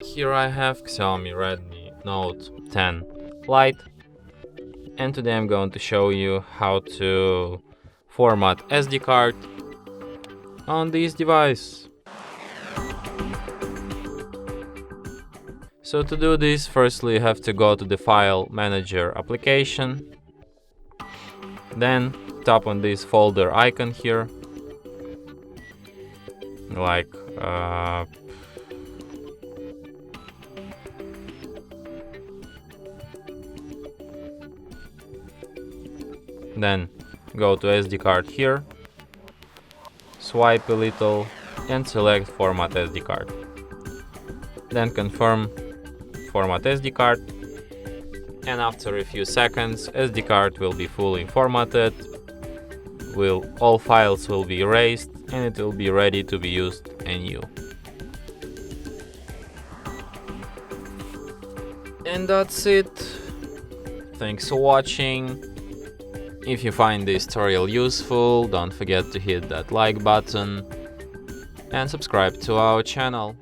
Here I have Xiaomi Redmi Note 10 Lite, and today I'm going to show you how to format SD card on this device. So to do this, firstly you have to go to the File Manager application, then tap on this folder icon here, like then go to SD card here, swipe a little and select Format SD card. Then confirm Format SD card, and after a few seconds SD card will be fully formatted, all files will be erased and it will be ready to be used anew. And that's it. Thanks for watching. If you find this tutorial useful, don't forget to hit that like button and subscribe to our channel.